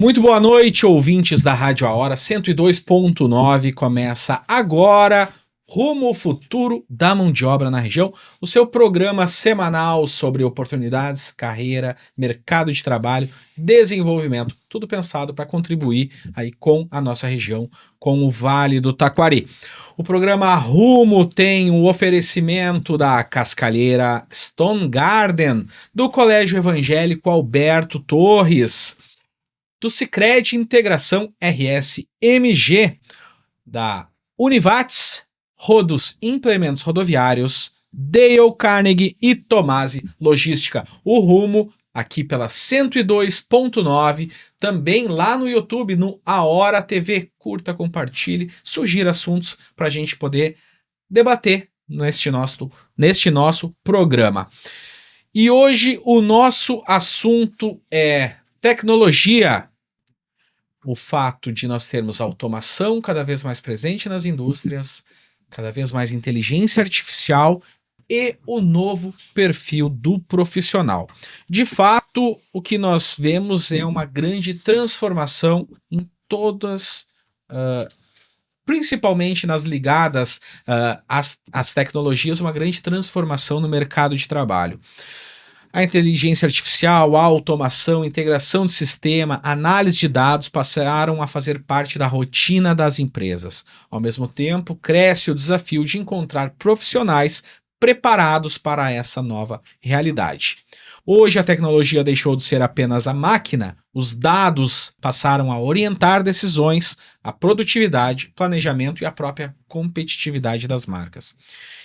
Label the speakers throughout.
Speaker 1: Muito boa noite, ouvintes da Rádio A Hora 102.9. Começa agora Rumo ao Futuro da Mão de Obra na Região, o seu programa semanal sobre oportunidades, carreira, mercado de trabalho, desenvolvimento, tudo pensado para contribuir aí com a nossa região, com o Vale do Taquari. O programa Rumo tem o oferecimento da Cascalheira Stone Garden, do Colégio Evangélico Alberto Torres, do Sicredi Integração RS MG, da Univates, Rodos Implementos Rodoviários, Dale Carnegie e Tomasi Logística. O Rumo, aqui pela 102.9, também lá no YouTube, no A Hora TV. Curta, compartilhe, sugira assuntos para a gente poder debater neste nosso programa. E hoje o nosso assunto é tecnologia. O fato de nós termos automação cada vez mais presente nas indústrias, cada vez mais inteligência artificial e o novo perfil do profissional. De fato, o que nós vemos é uma grande transformação em todas, principalmente nas ligadas às tecnologias, uma grande transformação no mercado de trabalho. A inteligência artificial, a automação, integração de sistema, análise de dados passaram a fazer parte da rotina das empresas. Ao mesmo tempo, cresce o desafio de encontrar profissionais preparados para essa nova realidade. Hoje a tecnologia deixou de ser apenas a máquina, os dados passaram a orientar decisões, a produtividade, planejamento e a própria competitividade das marcas.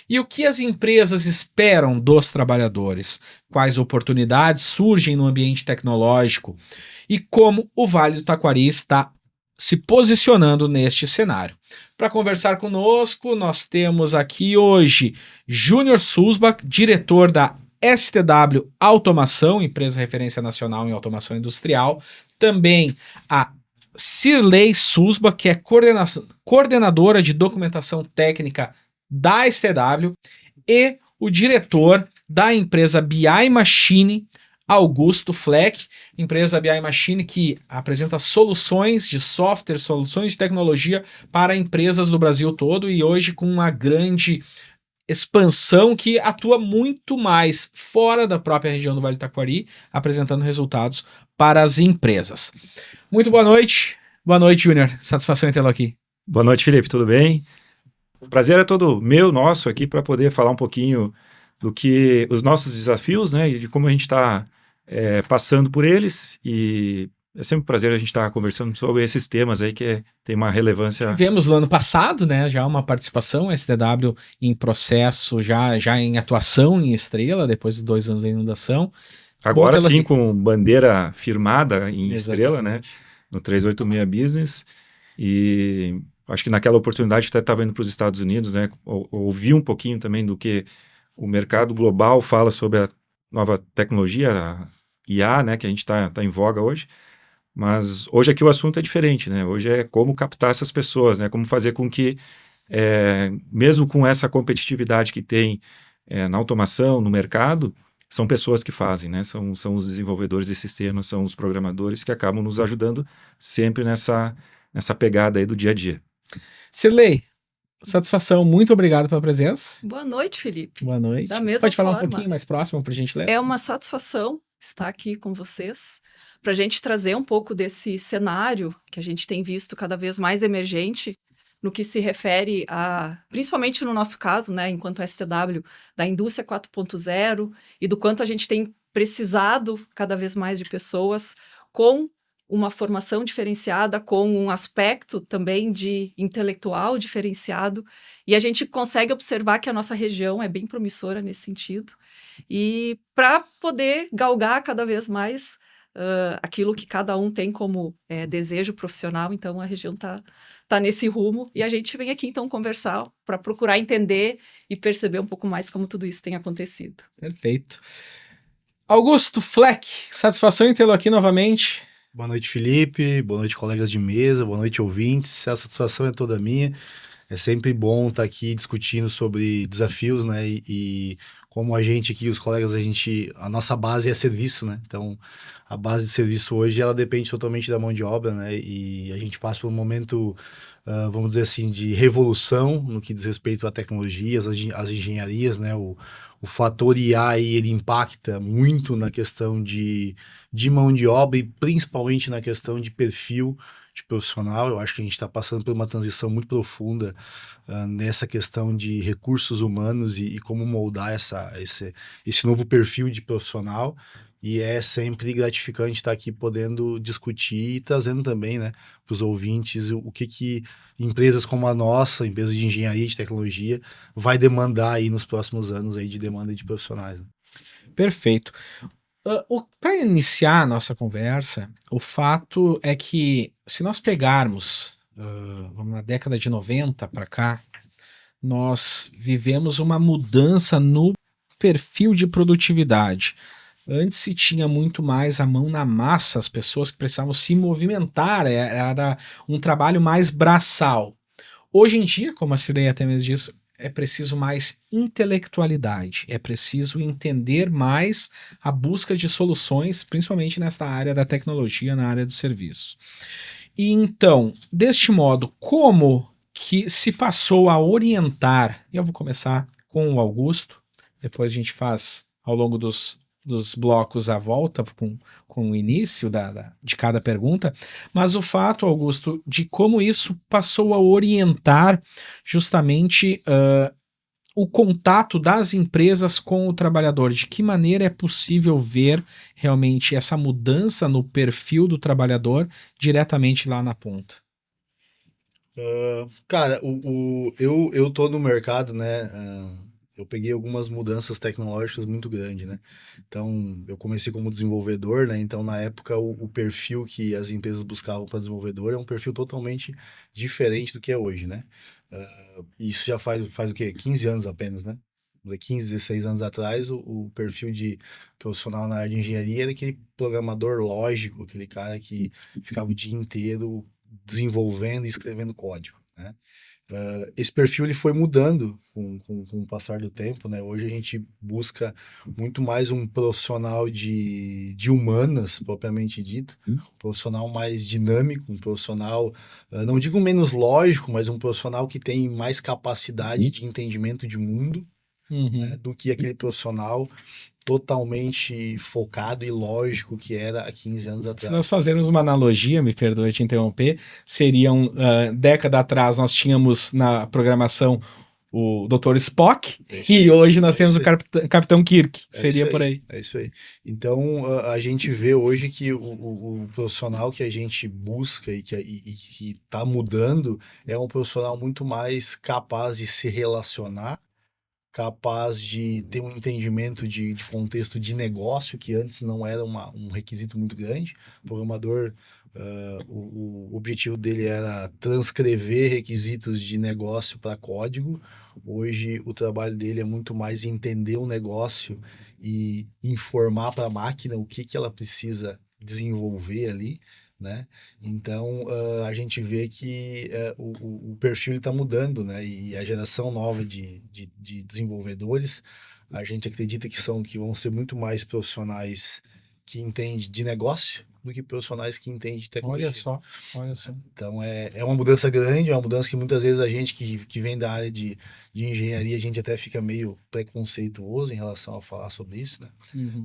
Speaker 1: E o que as empresas esperam dos trabalhadores? Quais oportunidades surgem no ambiente tecnológico? E como o Vale do Taquari está se posicionando neste cenário? Para conversar conosco, nós temos aqui hoje Júnior Susbach, diretor da STW Automação, empresa referência nacional em automação industrial. Também a Cirlei Susbach, que é coordenadora de documentação técnica da STW, e o diretor da empresa BI Machine, Augusto Fleck, empresa BI Machine que apresenta soluções de software, soluções de tecnologia para empresas do Brasil todo e hoje com uma grande expansão que atua muito mais fora da própria região do Vale do Taquari, apresentando resultados para as empresas. Muito boa noite. Boa noite, Júnior. Satisfação em tê-lo aqui.
Speaker 2: Boa noite, Felipe. Tudo bem? O prazer é todo meu, nosso aqui, para poder falar um pouquinho do que os nossos desafios, né, e de como a gente está passando por eles. E é sempre um prazer a gente estar conversando sobre esses temas aí que tem uma relevância.
Speaker 1: Vemos no ano passado, né, já uma participação, STW em processo, já em atuação em Estrela, depois de 2 anos da inundação.
Speaker 2: Agora sim, com bandeira firmada em Estrela, né, no 386 Business. E acho que naquela oportunidade até estava indo para os Estados Unidos, né, ouvi um pouquinho também do que o mercado global fala sobre a nova tecnologia, a IA, né, que a gente está em voga hoje. Mas hoje aqui o assunto é diferente, né? Hoje é como captar essas pessoas, né? Como fazer com que, mesmo com essa competitividade que tem na automação, no mercado, são pessoas que fazem, né? São os desenvolvedores de sistemas, são os programadores que acabam nos ajudando sempre nessa pegada aí do dia a dia.
Speaker 1: Cirlei, satisfação, muito obrigado pela presença.
Speaker 3: Boa noite, Felipe.
Speaker 1: Boa noite.
Speaker 3: Da mesma
Speaker 1: Pode falar
Speaker 3: forma,
Speaker 1: um pouquinho mais próximo, por gentileza?
Speaker 3: É uma satisfação estar aqui com vocês, para a gente trazer um pouco desse cenário que a gente tem visto cada vez mais emergente no que se refere a, principalmente no nosso caso, né, enquanto STW, da indústria 4.0 e do quanto a gente tem precisado cada vez mais de pessoas com uma formação diferenciada, com um aspecto também de intelectual diferenciado, e a gente consegue observar que a nossa região é bem promissora nesse sentido, e para poder galgar cada vez mais aquilo que cada um tem como desejo profissional, então a região tá nesse rumo, e a gente vem aqui então conversar para procurar entender e perceber um pouco mais como tudo isso tem acontecido.
Speaker 1: Perfeito. Augusto Fleck, satisfação em tê-lo aqui novamente.
Speaker 4: Boa noite, Felipe. Boa noite, colegas de mesa. Boa noite, ouvintes. A satisfação é toda minha. É sempre bom estar aqui discutindo sobre desafios, né? E como a gente aqui, os colegas, a nossa base é serviço, né? Então, a base de serviço hoje, ela depende totalmente da mão de obra, né? E a gente passa por um momento, vamos dizer assim, de revolução no que diz respeito à tecnologia, às engenharias, né? O fator IA aí, ele impacta muito na questão de mão de obra e principalmente na questão de perfil de profissional. Eu acho que a gente está passando por uma transição muito profunda nessa questão de recursos humanos e como moldar esse novo perfil de profissional. E é sempre gratificante estar aqui podendo discutir e trazendo também, né, para os ouvintes o que empresas como a nossa, empresa de engenharia e de tecnologia, vai demandar aí nos próximos anos aí de demanda de profissionais. Né?
Speaker 1: Perfeito. Para iniciar a nossa conversa, o fato é que se nós pegarmos, vamos na década de 90 para cá, nós vivemos uma mudança no perfil de produtividade. Antes se tinha muito mais a mão na massa, as pessoas que precisavam se movimentar, era um trabalho mais braçal. Hoje em dia, como a Cirlei até mesmo disse, é preciso mais intelectualidade, é preciso entender mais a busca de soluções, principalmente nesta área da tecnologia, na área do serviço. E então, deste modo, como que se passou a orientar, e eu vou começar com o Augusto, depois a gente faz ao longo dos blocos a volta com o início de cada pergunta, mas o fato, Augusto, de como isso passou a orientar justamente o contato das empresas com o trabalhador, de que maneira é possível ver realmente essa mudança no perfil do trabalhador diretamente lá na ponta.
Speaker 4: Cara, eu tô no mercado, né? Eu peguei algumas mudanças tecnológicas muito grandes, né? Então, eu comecei como desenvolvedor, né? Então, na época, o perfil que as empresas buscavam para desenvolvedor é um perfil totalmente diferente do que é hoje, né? Isso já faz o quê? 15 anos apenas, né? 15, 16 anos atrás, o perfil de profissional na área de engenharia era aquele programador lógico, aquele cara que ficava o dia inteiro desenvolvendo e escrevendo código, né? Esse perfil ele foi mudando com o passar do tempo, né? Hoje a gente busca muito mais um profissional de humanas, propriamente dito, um profissional mais dinâmico, um profissional, não digo menos lógico, mas um profissional que tem mais capacidade de entendimento de mundo, né? Do que aquele profissional totalmente focado e lógico que era há 15 anos atrás.
Speaker 1: Se nós fazermos uma analogia, me perdoe te interromper, seriam, década atrás nós tínhamos na programação o Dr. Spock e hoje nós temos o Capitão Kirk, seria por aí.
Speaker 4: É isso aí. Então, a gente vê hoje que o profissional que a gente busca e que está mudando é um profissional muito mais capaz de se relacionar, capaz de ter um entendimento de contexto de negócio, que antes não era um requisito muito grande. O programador, o objetivo dele era transcrever requisitos de negócio para código. Hoje, o trabalho dele é muito mais entender o negócio e informar para a máquina o que ela precisa desenvolver ali, né? Então, a gente vê que o perfil está mudando, né? E a geração nova de desenvolvedores, a gente acredita que vão ser muito mais profissionais que entendem de negócio do que profissionais que entendem de tecnologia.
Speaker 1: Olha só.
Speaker 4: Então, é uma mudança grande, é uma mudança que muitas vezes a gente que vem da área de engenharia, a gente até fica meio preconceituoso em relação a falar sobre isso, né?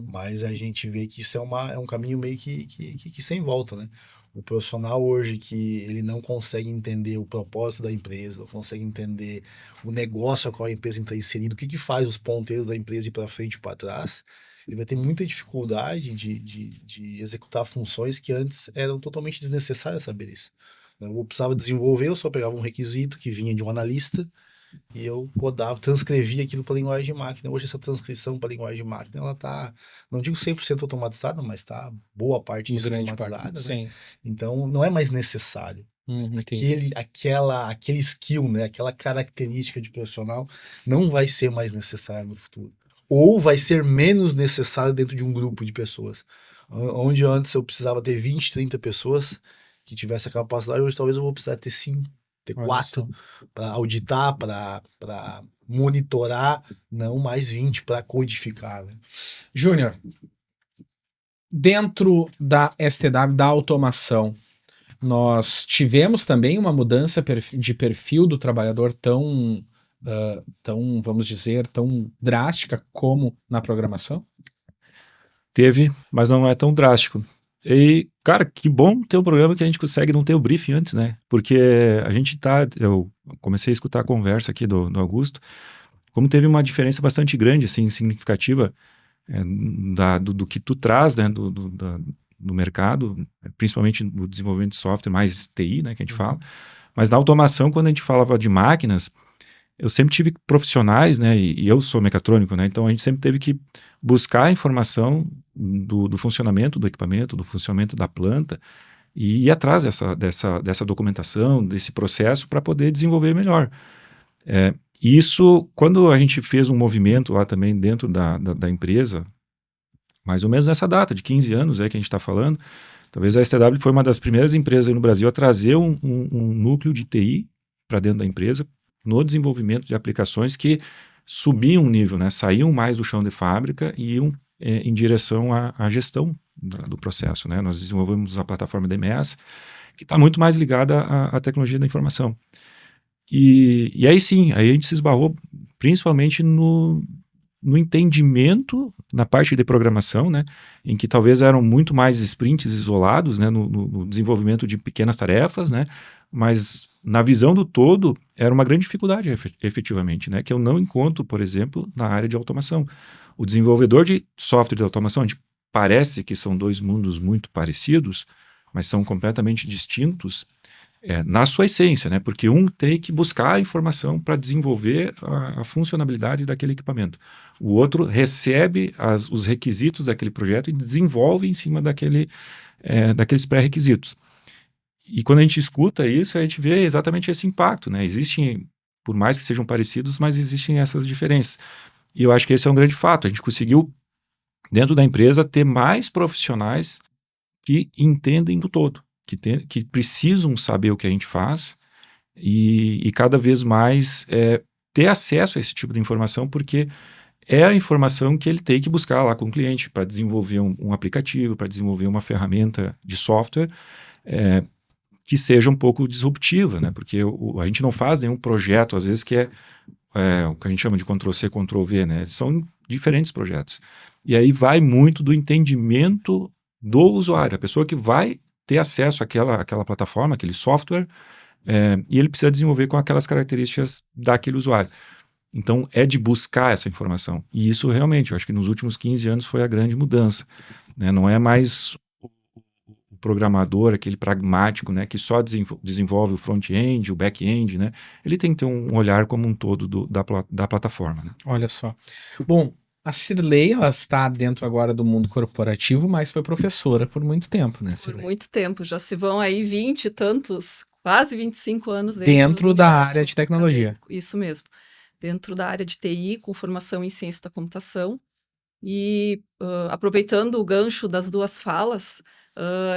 Speaker 4: Mas a gente vê que isso é um caminho meio que sem volta, né? O profissional hoje que ele não consegue entender o propósito da empresa, não consegue entender o negócio a qual a empresa está inserida, o que faz os ponteiros da empresa ir para frente e para trás, ele vai ter muita dificuldade de executar funções que antes eram totalmente desnecessárias saber isso. Eu precisava desenvolver, eu só pegava um requisito que vinha de um analista e eu codava, transcrevia aquilo para linguagem de máquina. Hoje essa transcrição para linguagem de máquina, ela tá, não digo 100% automatizada, mas tá boa parte disso automatizada, né?
Speaker 1: Sim.
Speaker 4: Então não é mais necessário. Aquele skill, né? Aquela característica de profissional não vai ser mais necessário no futuro. Ou vai ser menos necessário dentro de um grupo de pessoas. Onde antes eu precisava ter 20, 30 pessoas que tivessem a capacidade, hoje talvez eu vou precisar ter 5, ter
Speaker 1: Olha
Speaker 4: 4 para auditar, para monitorar, não mais 20 para codificar, né?
Speaker 1: Júnior, dentro da STW, da automação, nós tivemos também uma mudança de perfil do trabalhador tão, vamos dizer, tão drástica como na programação?
Speaker 2: Teve, mas não é tão drástico. E, cara, que bom ter um programa que a gente consegue não ter o briefing antes, né? Porque a gente eu comecei a escutar a conversa aqui do Augusto, como teve uma diferença bastante grande, assim, significativa, do que tu traz, né, do mercado, principalmente no desenvolvimento de software, mais TI, né, que a gente fala. Mas na automação, quando a gente falava de máquinas, eu sempre tive profissionais, né, e eu sou mecatrônico, né, então a gente sempre teve que buscar informação do funcionamento do equipamento, do funcionamento da planta, e ir atrás dessa documentação, desse processo, para poder desenvolver melhor. Isso, quando a gente fez um movimento lá também dentro da empresa, mais ou menos nessa data, de 15 anos aí que a gente está falando, talvez a STW foi uma das primeiras empresas no Brasil a trazer um núcleo de TI para dentro da empresa, no desenvolvimento de aplicações que subiam um nível, né? Saíam mais do chão de fábrica e iam em direção à gestão do processo, né? Nós desenvolvemos a plataforma DMS, que está muito mais ligada à tecnologia da informação. E aí sim, aí a gente se esbarrou principalmente no entendimento na parte de programação, né, em que talvez eram muito mais sprints isolados, né, no desenvolvimento de pequenas tarefas, né, mas na visão do todo era uma grande dificuldade efetivamente, né, que eu não encontro, por exemplo, na área de automação. O desenvolvedor de software de automação, a gente parece que são dois mundos muito parecidos, mas são completamente distintos, na sua essência, né? Porque um tem que buscar a informação para desenvolver a funcionalidade daquele equipamento. O outro recebe os requisitos daquele projeto e desenvolve em cima daqueles pré-requisitos. E quando a gente escuta isso, a gente vê exatamente esse impacto, né? Existem, por mais que sejam parecidos, mas existem essas diferenças. E eu acho que esse é um grande fato. A gente conseguiu, dentro da empresa, ter mais profissionais que entendem do todo. Que precisam saber o que a gente faz e cada vez mais ter acesso a esse tipo de informação, porque é a informação que ele tem que buscar lá com o cliente para desenvolver um aplicativo, para desenvolver uma ferramenta de software que seja um pouco disruptiva, né? Porque a gente não faz nenhum projeto, às vezes, que é o que a gente chama de Ctrl-C, Ctrl-V, né? São diferentes projetos. E aí vai muito do entendimento do usuário, a pessoa que vai ter acesso àquela plataforma, aquele software, e ele precisa desenvolver com aquelas características daquele usuário. Então, é de buscar essa informação. E isso realmente, eu acho que nos últimos 15 anos foi a grande mudança, né? Não é mais o programador, aquele pragmático, né, que só desenvolve o front-end, o back-end, né? Ele tem que ter um olhar como um todo da plataforma, né?
Speaker 1: Olha só. Bom, a Cirlei, ela está dentro agora do mundo corporativo, mas foi professora por muito tempo, né,
Speaker 3: Por
Speaker 1: Cirlei?
Speaker 3: muito tempo, já se vão aí 20 e tantos, quase 25 anos
Speaker 1: Dentro
Speaker 3: do
Speaker 1: da
Speaker 3: universo
Speaker 1: área de tecnologia.
Speaker 3: acadêmico. Isso mesmo. Dentro da área de TI, com formação em ciência da computação. E aproveitando o gancho das duas falas,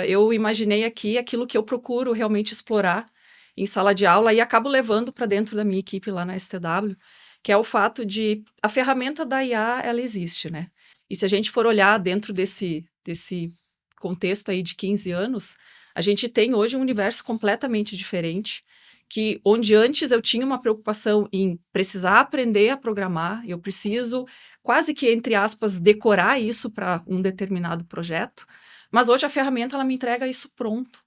Speaker 3: eu imaginei aqui aquilo que eu procuro realmente explorar em sala de aula e acabo levando para dentro da minha equipe lá na STW, que é o fato de a ferramenta da IA, ela existe, né? E se a gente for olhar dentro desse contexto aí de 15 anos, a gente tem hoje um universo completamente diferente, onde antes eu tinha uma preocupação em precisar aprender a programar, eu preciso quase que, entre aspas, decorar isso para um determinado projeto, mas hoje a ferramenta ela me entrega isso pronto.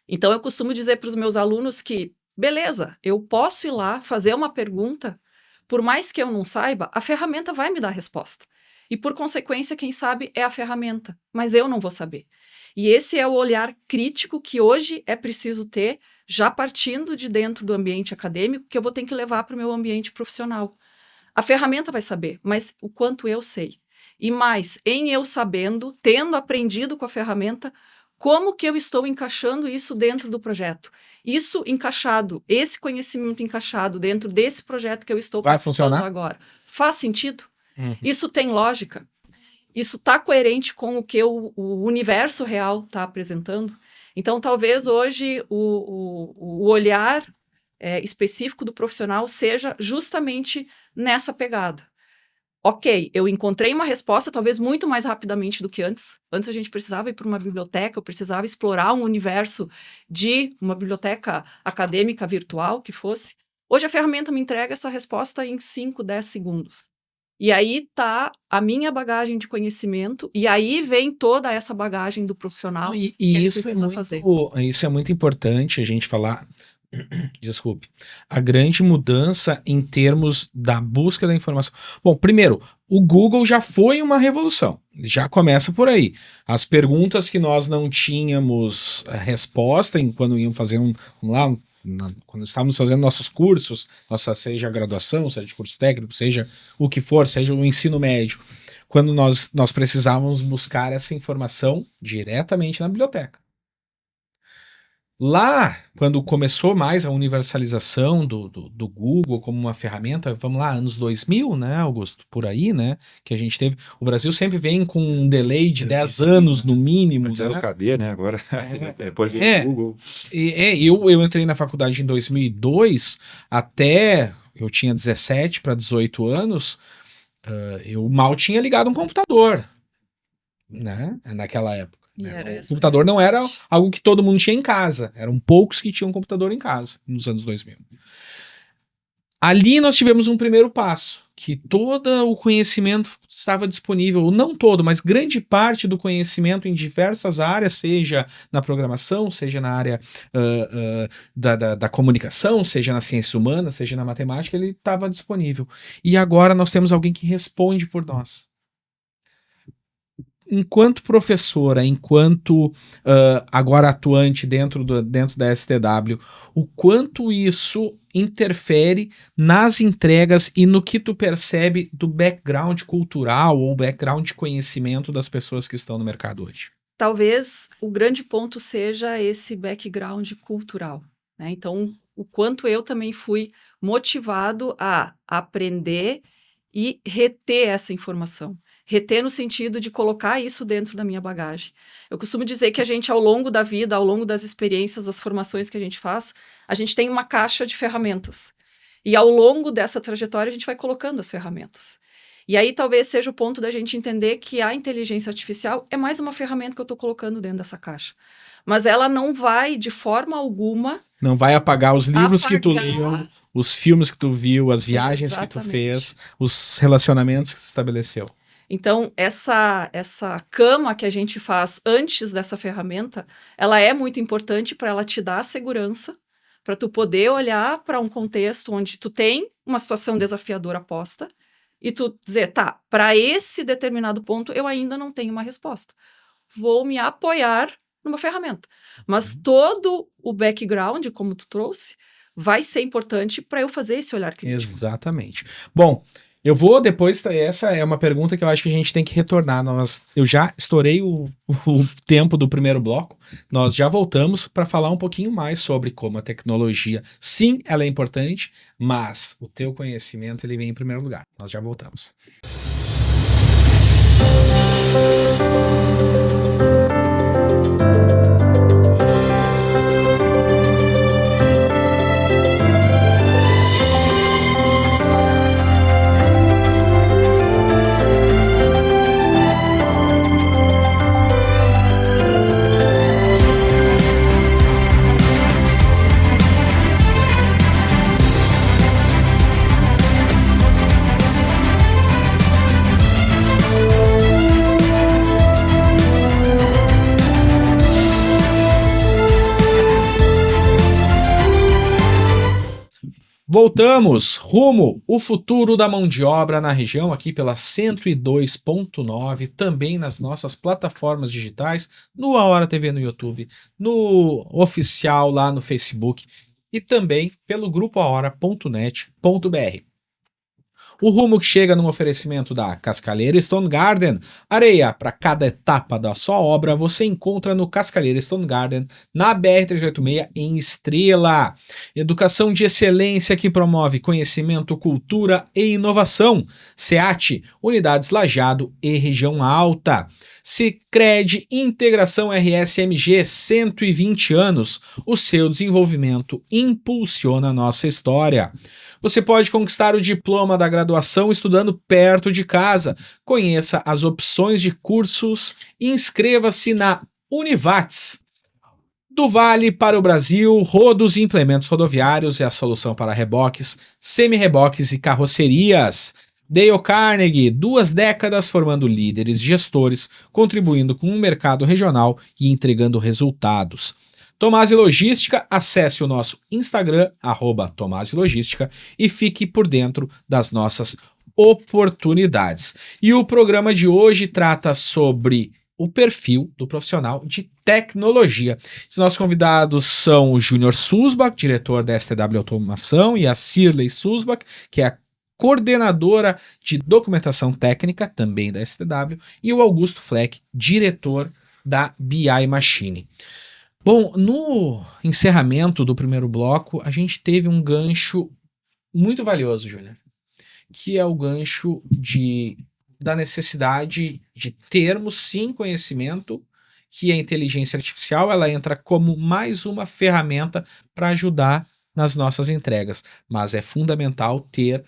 Speaker 3: Então eu costumo dizer para os meus alunos que, beleza, eu posso ir lá fazer uma pergunta, por mais que eu não saiba, a ferramenta vai me dar a resposta. E por consequência, quem sabe é a ferramenta, mas eu não vou saber. E esse é o olhar crítico que hoje é preciso ter, já partindo de dentro do ambiente acadêmico, que eu vou ter que levar para o meu ambiente profissional. A ferramenta vai saber, mas o quanto eu sei. E mais, em eu sabendo, tendo aprendido com a ferramenta, como que eu estou encaixando isso dentro do projeto? Isso encaixado, esse conhecimento encaixado dentro desse projeto que eu estou participando agora, faz sentido? Isso tem lógica? Isso está coerente com o que o universo real está apresentando? Então, talvez hoje o olhar específico do profissional seja justamente nessa pegada. Ok, eu encontrei uma resposta talvez muito mais rapidamente do que antes. Antes a gente precisava ir para uma biblioteca, eu precisava explorar um universo de uma biblioteca acadêmica virtual, que fosse. Hoje a ferramenta me entrega essa resposta em 5, 10 segundos. E aí tá a minha bagagem de conhecimento, e aí vem toda essa bagagem do profissional que ele precisa fazer.
Speaker 1: Isso é muito importante a gente falar. Desculpe. A grande mudança em termos da busca da informação. Bom, primeiro, o Google já foi uma revolução. Já começa por aí. As perguntas que nós não tínhamos resposta quando iam fazer quando estávamos fazendo nossos cursos, seja a graduação, seja de curso técnico, seja o que for, seja o ensino médio, quando nós precisávamos buscar essa informação diretamente na biblioteca. Lá, quando começou mais a universalização do Google como uma ferramenta, vamos lá, anos 2000, né, Augusto? Por aí, né? Que a gente teve. O Brasil sempre vem com um delay de 10 anos no mínimo.
Speaker 2: Antes era o KD, né? Agora, depois veio o Google.
Speaker 1: Eu entrei na faculdade em 2002, até eu tinha 17 para 18 anos, eu mal tinha ligado um computador, né? Naquela época. O computador não era algo que todo mundo tinha em casa. Eram poucos que tinham computador em casa nos anos 2000. Ali nós tivemos um primeiro passo, que todo o conhecimento estava disponível, não todo, mas grande parte do conhecimento em diversas áreas, seja na programação, seja na área da comunicação, seja na ciência humana, seja na matemática, ele estava disponível. E agora nós temos alguém que responde por nós. Enquanto professora, enquanto agora atuante dentro da STW, o quanto isso interfere nas entregas e no que tu percebe do background cultural ou background de conhecimento das pessoas que estão no mercado hoje?
Speaker 3: Talvez o grande ponto seja esse background cultural, né? Então, o quanto eu também fui motivado a aprender e reter essa informação. Reter no sentido de colocar isso dentro da minha bagagem. Eu costumo dizer que a gente, ao longo da vida, ao longo das experiências, das formações que a gente faz, a gente tem uma caixa de ferramentas. E ao longo dessa trajetória, a gente vai colocando as ferramentas. E aí talvez seja o ponto da gente entender que a inteligência artificial é mais uma ferramenta que eu estou colocando dentro dessa caixa. Mas ela não vai, de forma alguma...
Speaker 1: Não vai apagar os livros que tu leu, os filmes que tu viu, as viagens que tu fez, os relacionamentos que tu estabeleceu.
Speaker 3: Então, essa cama que a gente faz antes dessa ferramenta, ela é muito importante para ela te dar segurança, para tu poder olhar para um contexto onde tu tem uma situação desafiadora posta e tu dizer, tá, para esse determinado ponto eu ainda não tenho uma resposta. Vou me apoiar numa ferramenta. Mas todo o background, como tu trouxe, vai ser importante para eu fazer esse olhar crítico.
Speaker 1: Exatamente. Bom, eu vou depois, essa é uma pergunta que eu acho que a gente tem que retornar. Eu já estourei o tempo do primeiro bloco, nós já voltamos para falar um pouquinho mais sobre como a tecnologia, sim, ela é importante, mas o teu conhecimento ele vem em primeiro lugar. Nós já voltamos. Voltamos rumo o futuro da mão de obra na região, aqui pela 102.9, também nas nossas plataformas digitais, no A Hora TV no YouTube, no oficial lá no Facebook e também pelo grupo ahora.net.br. O Rumo que chega num oferecimento da Cascalheira Stone Garden. Areia para cada etapa da sua obra você encontra no Cascalheira Stone Garden, na BR-386 em Estrela. Educação de excelência que promove conhecimento, cultura e inovação. SEAT, Unidades Lajeado e Região Alta. Sicredi Integração RSMG, 120 anos. O seu desenvolvimento impulsiona a nossa história. Você pode conquistar o diploma da graduação estudando perto de casa. Conheça as opções de cursos e inscreva-se na Univates. Do Vale para o Brasil, rodos e implementos rodoviários é a solução para reboques, semi-reboques e carrocerias. Dale Carnegie, 2 décadas formando líderes gestores, contribuindo com um mercado regional e entregando resultados. Tomasi Logística, acesse o nosso Instagram, @TomasiLogística, e fique por dentro das nossas oportunidades. E o programa de hoje trata sobre o perfil do profissional de tecnologia. Os nossos convidados são o Júnior Susbach, diretor da STW Automação, e a Cirlei Susbach, que é a coordenadora de documentação técnica, também da STW, e o Augusto Fleck, diretor da BI Machine. Bom, no encerramento do primeiro bloco, a gente teve um gancho muito valioso, Júnior, que é o gancho da necessidade de termos, sim, conhecimento, que a inteligência artificial ela entra como mais uma ferramenta para ajudar nas nossas entregas, mas é fundamental ter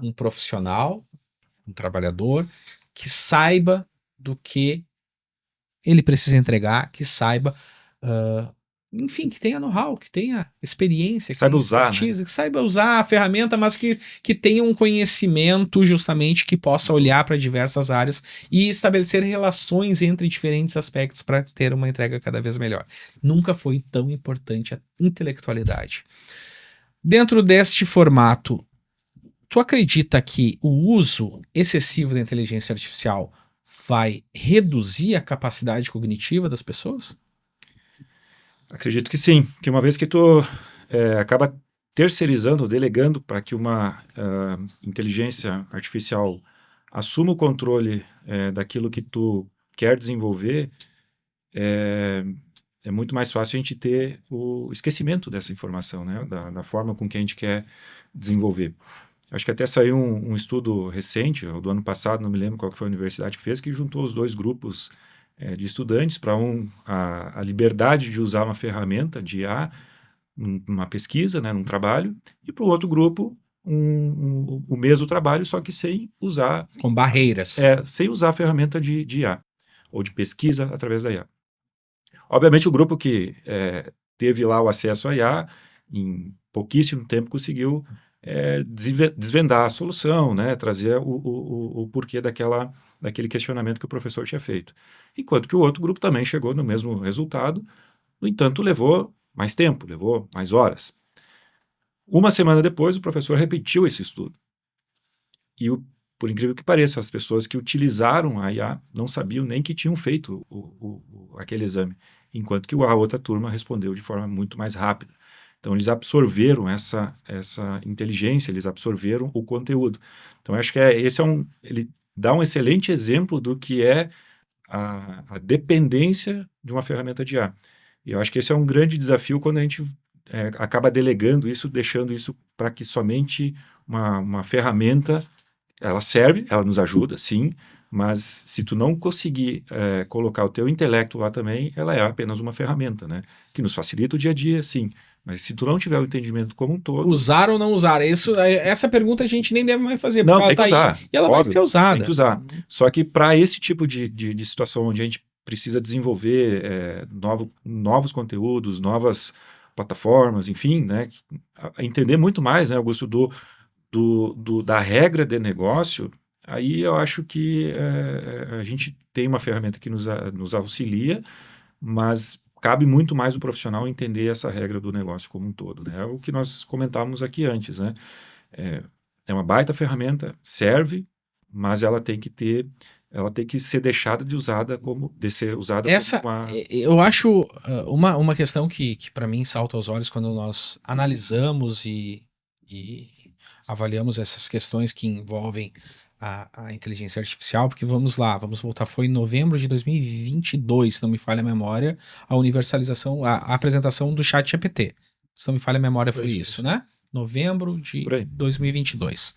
Speaker 1: um profissional, um trabalhador, que saiba do que ele precisa entregar, que saiba, enfim, que tenha know-how, que tenha experiência,
Speaker 2: que saiba usar, né?
Speaker 1: Que saiba usar a ferramenta, mas que tenha um conhecimento justamente que possa olhar para diversas áreas e estabelecer relações entre diferentes aspectos para ter uma entrega cada vez melhor. Nunca foi tão importante a intelectualidade. Dentro deste formato, tu acredita que o uso excessivo da inteligência artificial vai reduzir a capacidade cognitiva das pessoas?
Speaker 2: Acredito que sim, que uma vez que tu acaba terceirizando, delegando para que uma inteligência artificial assuma o controle daquilo que tu quer desenvolver, é muito mais fácil a gente ter o esquecimento dessa informação, né? Da forma com que a gente quer desenvolver. Acho que até saiu um estudo recente, do ano passado, não me lembro qual que foi a universidade que fez, que juntou os 2 grupos de estudantes, para a liberdade de usar uma ferramenta de IA numa pesquisa, né, num trabalho, e para o outro grupo o mesmo trabalho, só que sem usar...
Speaker 1: Com barreiras.
Speaker 2: Sem usar a ferramenta de IA, ou de pesquisa através da IA. Obviamente o grupo que teve lá o acesso à IA, em pouquíssimo tempo conseguiu desvendar a solução, né, trazer o porquê daquele questionamento que o professor tinha feito. Enquanto que o outro grupo também chegou no mesmo resultado, no entanto levou mais tempo, levou mais horas. Uma semana depois o professor repetiu esse estudo. E por incrível que pareça, as pessoas que utilizaram a IA não sabiam nem que tinham feito aquele exame, enquanto que a outra turma respondeu de forma muito mais rápida. Então, eles absorveram essa inteligência, eles absorveram o conteúdo. Então, acho que ele dá um excelente exemplo do que é a dependência de uma ferramenta de IA. E eu acho que esse é um grande desafio quando a gente acaba delegando isso, deixando isso para que somente uma ferramenta, ela serve, ela nos ajuda, sim, mas se tu não conseguir colocar o teu intelecto lá também, ela é apenas uma ferramenta, né? Que nos facilita o dia a dia, sim. Mas se tu não tiver o entendimento como um todo...
Speaker 1: Usar ou não usar? Essa pergunta a gente nem deve mais fazer,
Speaker 2: não,
Speaker 1: porque
Speaker 2: tem que usar,
Speaker 1: aí, e ela óbvio, vai ser usada.
Speaker 2: Tem que usar. Só que para esse tipo de situação onde a gente precisa desenvolver novos conteúdos, novas plataformas, enfim, né? Entender muito mais, né, Augusto, da regra de negócio, aí eu acho que a gente tem uma ferramenta que nos auxilia, mas cabe muito mais o profissional entender essa regra do negócio como um todo, né? É o que nós comentávamos aqui antes, né? É uma baita ferramenta, serve, mas ela tem que ser deixada de ser usada como uma...
Speaker 1: Eu acho uma questão que para mim salta aos olhos quando nós analisamos e avaliamos essas questões que envolvem a inteligência artificial, porque vamos voltar, foi em novembro de 2022, se não me falha a memória, a universalização, a apresentação do ChatGPT. Se não me falha a memória, foi isso, né? Novembro de 2022.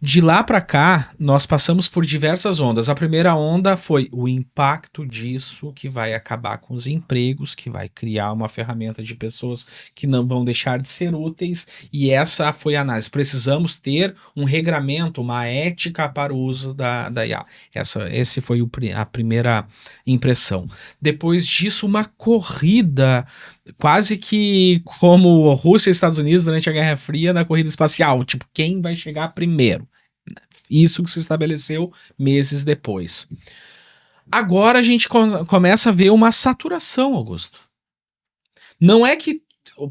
Speaker 1: De lá para cá, nós passamos por diversas ondas. A primeira onda foi o impacto disso, que vai acabar com os empregos, que vai criar uma ferramenta de pessoas que não vão deixar de ser úteis, e essa foi a análise. Precisamos ter um regramento, uma ética para o uso da IA. Esse foi a primeira impressão. Depois disso, uma corrida, quase que como Rússia e Estados Unidos durante a Guerra Fria na corrida espacial, tipo, quem vai chegar primeiro? Isso que se estabeleceu meses depois. Agora a gente começa a ver uma saturação, Augusto. Não é que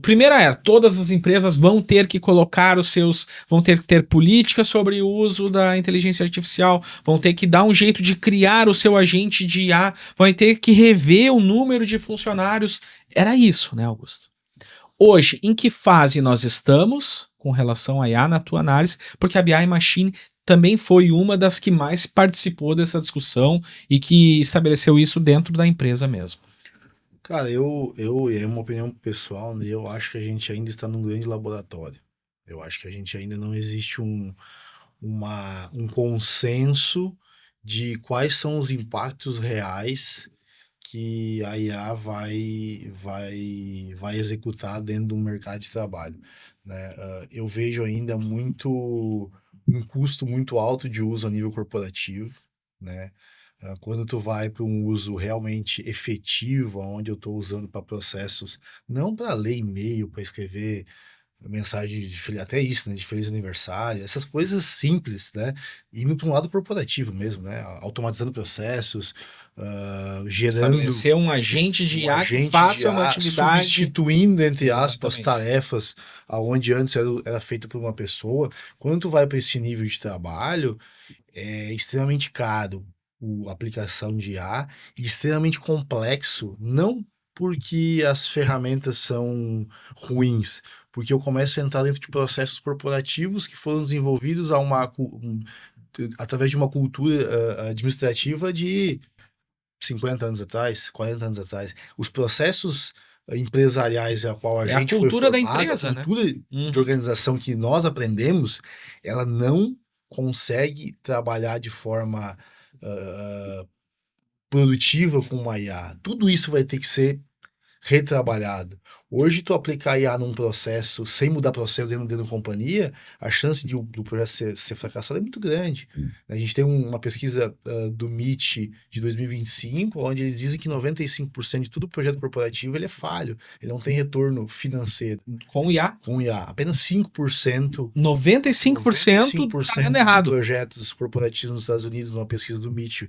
Speaker 1: primeira era, todas as empresas vão ter que colocar vão ter que ter políticas sobre o uso da inteligência artificial, vão ter que dar um jeito de criar o seu agente de IA, vão ter que rever o número de funcionários. Era isso, né, Augusto? Hoje, em que fase nós estamos com relação à IA na tua análise? Porque a BI Machine também foi uma das que mais participou dessa discussão e que estabeleceu isso dentro da empresa mesmo.
Speaker 4: Cara, é uma opinião pessoal, né? Eu acho que a gente ainda está num grande laboratório. Eu acho que a gente ainda não existe um consenso de quais são os impactos reais que a IA vai executar dentro do mercado de trabalho, né? Eu vejo ainda um custo muito alto de uso a nível corporativo, né? Quando tu vai para um uso realmente efetivo, onde eu estou usando para processos, não para ler e-mail, para escrever mensagem até isso, né, de feliz aniversário, essas coisas simples, né, indo para um lado corporativo mesmo, né, automatizando processos, gerando...
Speaker 1: Estabelecer um agente de IA que faça uma atividade...
Speaker 4: Substituindo, entre aspas, tarefas onde antes era feito por uma pessoa. Quando tu vai para esse nível de trabalho, é extremamente caro a aplicação de IA, e extremamente complexo, não porque as ferramentas são ruins, porque eu começo a entrar dentro de processos corporativos que foram desenvolvidos através de uma cultura administrativa de 50 anos atrás, 40 anos atrás. Os processos empresariais a qual a gente foi
Speaker 1: cultura da
Speaker 4: formado,
Speaker 1: empresa,
Speaker 4: a cultura de organização que nós aprendemos, ela não consegue trabalhar de forma produtiva com uma IA. Tudo isso vai ter que ser retrabalhado. Hoje, tu aplicar IA num processo sem mudar processo dentro da companhia, a chance do projeto ser fracassado é muito grande. A gente tem uma pesquisa do MIT de 2025, onde eles dizem que 95% de todo projeto corporativo ele é falho, ele não tem retorno financeiro.
Speaker 1: Com IA?
Speaker 4: Com IA. Apenas 5%.
Speaker 1: 95% tá indo errado.
Speaker 4: De projetos corporativos nos Estados Unidos, numa pesquisa do MIT,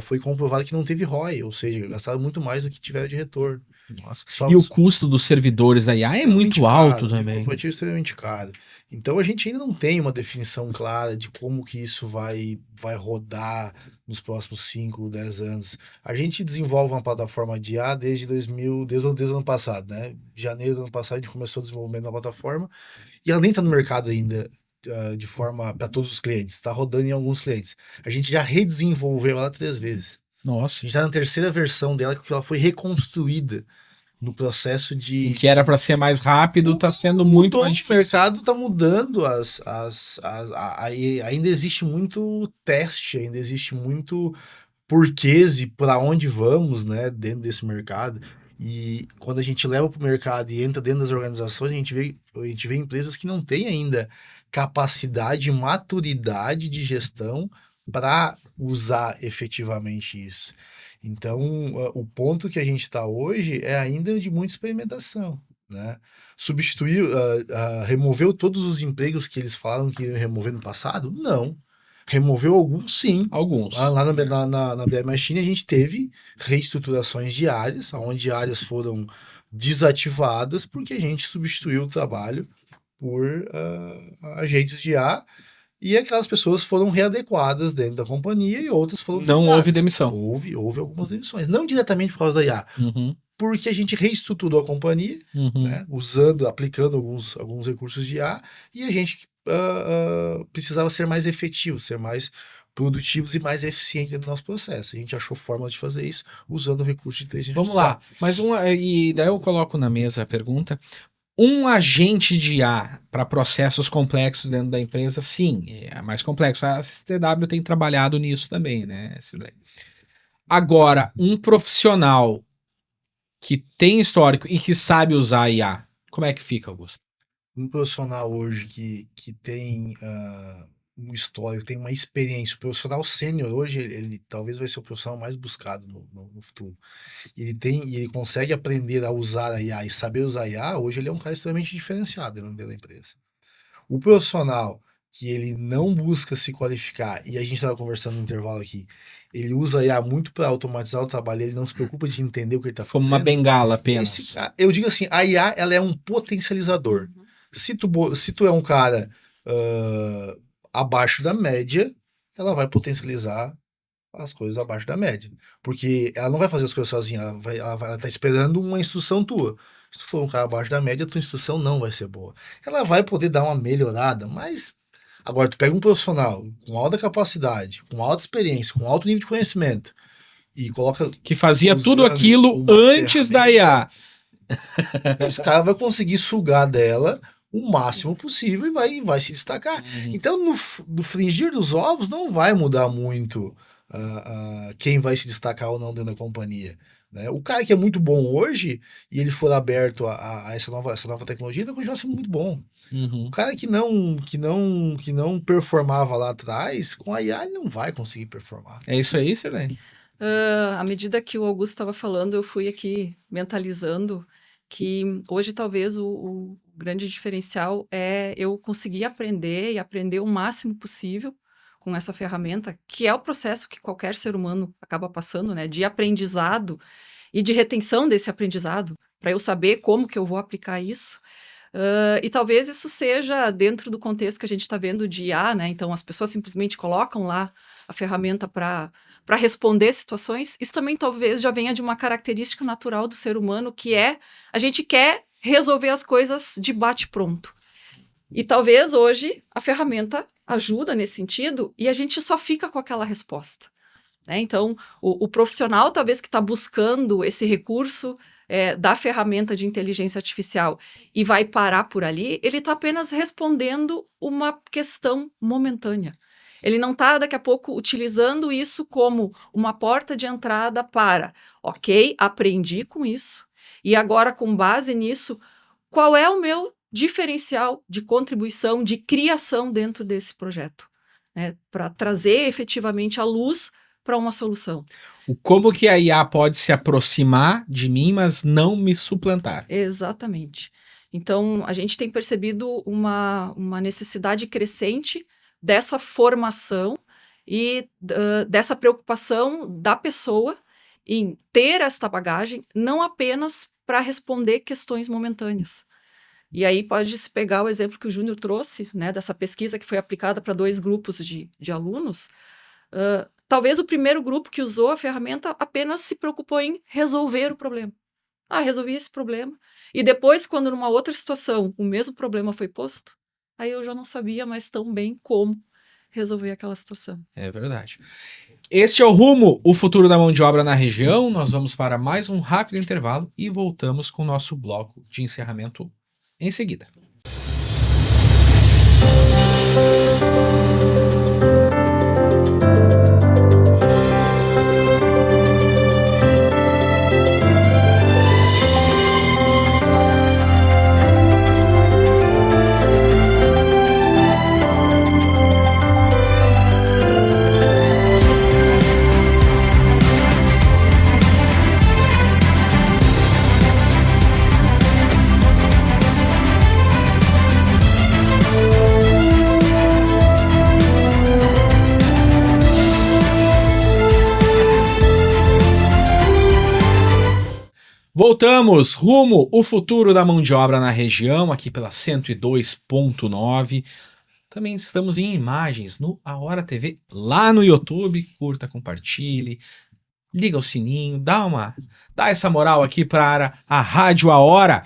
Speaker 4: foi comprovado que não teve ROI, ou seja, gastaram muito mais do que tiveram de retorno.
Speaker 1: Nossa. E o custo dos servidores da IA é muito alto também.
Speaker 4: O corporativo é extremamente caro. Então a gente ainda não tem uma definição clara de como que isso vai rodar nos próximos 5, 10 anos. A gente desenvolve uma plataforma de IA desde o ano passado, né? Janeiro do ano passado a gente começou o desenvolvimento da plataforma e ela nem está no mercado ainda de forma para todos os clientes, está rodando em alguns clientes. A gente já redesenvolveu ela 3 vezes.
Speaker 1: Nossa.
Speaker 4: A gente está na 3ª versão dela, que ela foi reconstruída no processo de...
Speaker 1: que era para ser mais rápido, está sendo muito mais difícil.
Speaker 4: O mercado está mudando, ainda existe muito teste, ainda existe muito porquês e para onde vamos, né, dentro desse mercado. E quando a gente leva para o mercado e entra dentro das organizações, a gente vê empresas que não têm ainda capacidade e maturidade de gestão para usar efetivamente isso. Então, o ponto que a gente está hoje é ainda de muita experimentação, né? Substituir, removeu todos os empregos que eles falaram que iam remover no passado? Não. Removeu alguns, sim.
Speaker 1: Alguns.
Speaker 4: Lá na BI Machine a gente teve reestruturações de áreas, onde áreas foram desativadas porque a gente substituiu o trabalho por agentes de IA, e aquelas pessoas foram readequadas dentro da companhia e outras foram...
Speaker 1: Não houve demissão.
Speaker 4: Houve algumas demissões. Não diretamente por causa da IA.
Speaker 1: Uhum.
Speaker 4: porque a gente reestruturou a companhia, né, aplicando alguns recursos de IA, e a gente precisava ser mais efetivo, ser mais produtivos e mais eficiente dentro do nosso processo. A gente achou forma de fazer isso usando o recurso de inteligência
Speaker 1: Vamos
Speaker 4: artificial.
Speaker 1: lá, e daí eu coloco na mesa a pergunta. Um agente de IA para processos complexos dentro da empresa, sim, é mais complexo. A CTW tem trabalhado nisso também, né, Silene? Agora, um profissional que tem histórico e que sabe usar IA, como é que fica, Augusto?
Speaker 4: Um profissional hoje que tem um histórico, tem uma experiência, o profissional sênior hoje, ele talvez vai ser o profissional mais buscado no futuro. Ele consegue aprender a usar a IA e saber usar a IA, hoje ele é um cara extremamente diferenciado dentro da empresa. O profissional que ele não busca se qualificar, e a gente estava conversando no intervalo aqui, ele usa a IA muito para automatizar o trabalho, ele não se preocupa de entender o que ele está fazendo.
Speaker 1: Como uma bengala apenas.
Speaker 4: Eu digo assim, a IA ela é um potencializador. Se tu é um cara abaixo da média, ela vai potencializar as coisas abaixo da média. Porque ela não vai fazer as coisas sozinha, ela tá esperando uma instrução tua. Se tu for um cara abaixo da média, a tua instrução não vai ser boa. Ela vai poder dar uma melhorada, mas agora tu pega um profissional com alta capacidade, com alta experiência, com alto nível de conhecimento e coloca...
Speaker 1: Que fazia tudo
Speaker 4: usando
Speaker 1: aquilo
Speaker 4: uma
Speaker 1: antes da IA.
Speaker 4: Esse cara vai conseguir sugar dela o máximo possível e vai se destacar. Então, no fringir dos ovos, não vai mudar muito quem vai se destacar ou não dentro da companhia. Né? O cara que é muito bom hoje e ele for aberto a essa nova tecnologia, vai continuar sendo muito bom. O cara que não performava lá atrás, com a IA ele não vai conseguir performar.
Speaker 1: É isso aí, Sirlene?
Speaker 3: À medida que o Augusto estava falando, eu fui aqui mentalizando que hoje talvez o grande diferencial é eu conseguir aprender e aprender o máximo possível com essa ferramenta, que é o processo que qualquer ser humano acaba passando, né, de aprendizado e de retenção desse aprendizado, para eu saber como que eu vou aplicar isso. E talvez isso seja dentro do contexto que a gente está vendo de IA, né? Então as pessoas simplesmente colocam lá a ferramenta para responder situações. Isso também talvez já venha de uma característica natural do ser humano, que é a gente quer resolver as coisas de bate-pronto. E talvez hoje a ferramenta ajuda nesse sentido e a gente só fica com aquela resposta. Né? Então, o profissional talvez que está buscando esse recurso da ferramenta de inteligência artificial e vai parar por ali, ele está apenas respondendo uma questão momentânea. Ele não está, daqui a pouco, utilizando isso como uma porta de entrada para, ok, aprendi com isso, e agora, com base nisso, qual é o meu diferencial de contribuição, de criação dentro desse projeto? Né? Para trazer efetivamente a luz para uma solução.
Speaker 1: Como que a IA pode se aproximar de mim, mas não me suplantar?
Speaker 3: Exatamente. Então, a gente tem percebido uma necessidade crescente dessa formação e dessa preocupação da pessoa em ter esta bagagem, não apenas para responder questões momentâneas. E aí pode-se pegar o exemplo que o Júnior trouxe, né, dessa pesquisa que foi aplicada para 2 grupos de alunos. Talvez o primeiro grupo que usou a ferramenta apenas se preocupou em resolver o problema. Resolvi esse problema. E depois, quando numa outra situação o mesmo problema foi posto, aí eu já não sabia mais tão bem como resolver aquela situação.
Speaker 1: É verdade. Este é o Rumo, o futuro da mão de obra na região. Nós vamos para mais um rápido intervalo e voltamos com o nosso bloco de encerramento em seguida. Voltamos, Rumo, o futuro da mão de obra na região, aqui pela 102.9. Também estamos em imagens no A Hora TV, lá no YouTube. Curta, compartilhe, liga o sininho, dá essa moral aqui para a Rádio A Hora.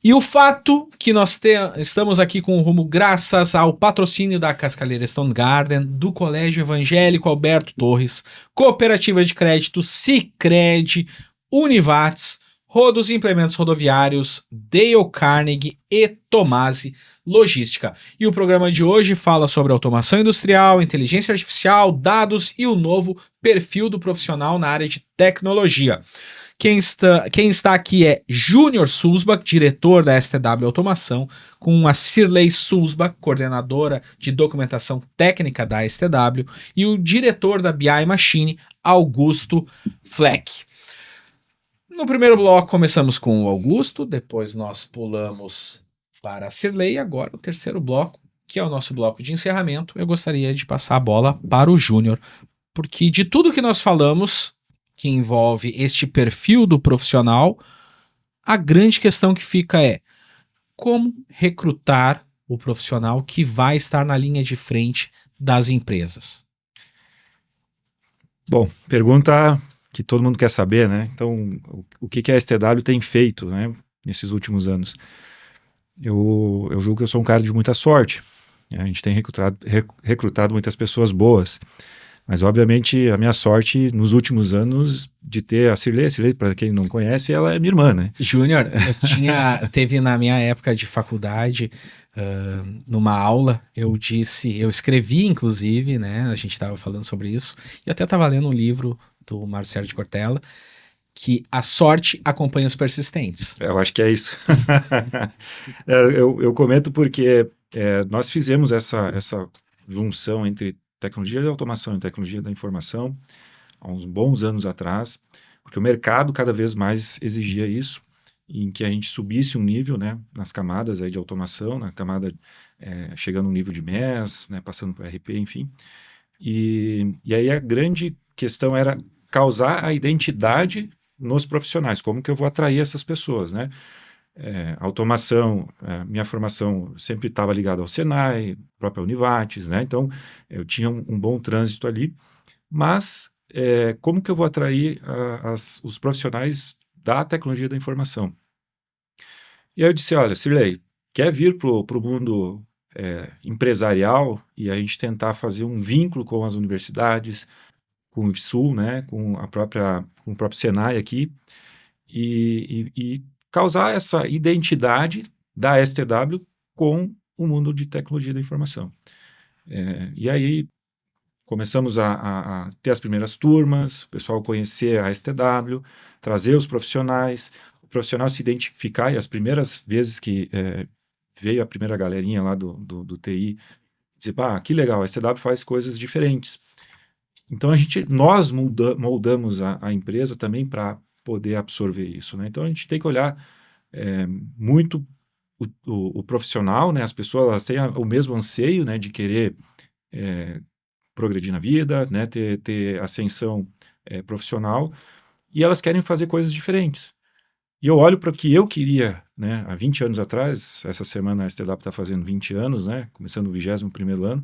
Speaker 1: E o fato que nós estamos aqui com o rumo graças ao patrocínio da Cascaleira Stone Garden, do Colégio Evangélico Alberto Torres, Cooperativa de Crédito Sicredi, Univates, Rodos Implementos Rodoviários, Dale Carnegie e Tomasi Logística. E o programa de hoje fala sobre automação industrial, inteligência artificial, dados e o novo perfil do profissional na área de tecnologia. Quem está aqui é Júnior Sulzbach, diretor da STW Automação, com a Cirlei Sulzbach, coordenadora de documentação técnica da STW, e o diretor da BI Machine, Augusto Fleck. No primeiro bloco começamos com o Augusto, depois nós pulamos para a Cirlei, e agora o terceiro bloco, que é o nosso bloco de encerramento, eu gostaria de passar a bola para o Júnior, porque de tudo que nós falamos, que envolve este perfil do profissional, a grande questão que fica é como recrutar o profissional que vai estar na linha de frente das empresas.
Speaker 2: Bom, pergunta que todo mundo quer saber, né? Então, o que a STW tem feito, né, nesses últimos anos? Eu julgo que eu sou um cara de muita sorte. A gente tem recrutado muitas pessoas boas. Mas, obviamente, a minha sorte nos últimos anos de ter a Cirlei, para quem não conhece, ela é minha irmã, né?
Speaker 1: Júnior, teve na minha época de faculdade, numa aula, eu escrevi, inclusive, né? A gente estava falando sobre isso, e eu até estava lendo um livro do Marcelo de Cortella, que a sorte acompanha os persistentes.
Speaker 2: Eu acho que é isso. Eu comento porque nós fizemos essa junção entre tecnologia de automação e tecnologia da informação há uns bons anos atrás, porque o mercado cada vez mais exigia isso, em que a gente subisse um nível, né, nas camadas aí de automação, na camada chegando no nível de MES, né, passando para RP, enfim. E aí a grande questão era causar a identidade nos profissionais, como que eu vou atrair essas pessoas, né? Automação, minha formação sempre estava ligada ao Senai, própria Univates, né? Então eu tinha um bom trânsito ali, mas como que eu vou atrair os profissionais da tecnologia da informação? E aí eu disse, olha, Cirlei, quer vir para o mundo empresarial e a gente tentar fazer um vínculo com as universidades, com o IFSU, né? Com o próprio Senai aqui, e causar essa identidade da STW com o mundo de tecnologia da informação. E aí começamos a ter as primeiras turmas, o pessoal conhecer a STW, trazer os profissionais, o profissional se identificar, e as primeiras vezes que veio a primeira galerinha lá do TI, dizer, que legal, a STW faz coisas diferentes. Então nós moldamos a empresa também para poder absorver isso, né? Então a gente tem que olhar muito o profissional, né? As pessoas elas têm o mesmo anseio, né, de querer progredir na vida, né, ter ascensão profissional, e elas querem fazer coisas diferentes. E eu olho para o que eu queria, né, há 20 anos atrás, essa semana a STW está fazendo 20 anos, né, começando o 21º ano,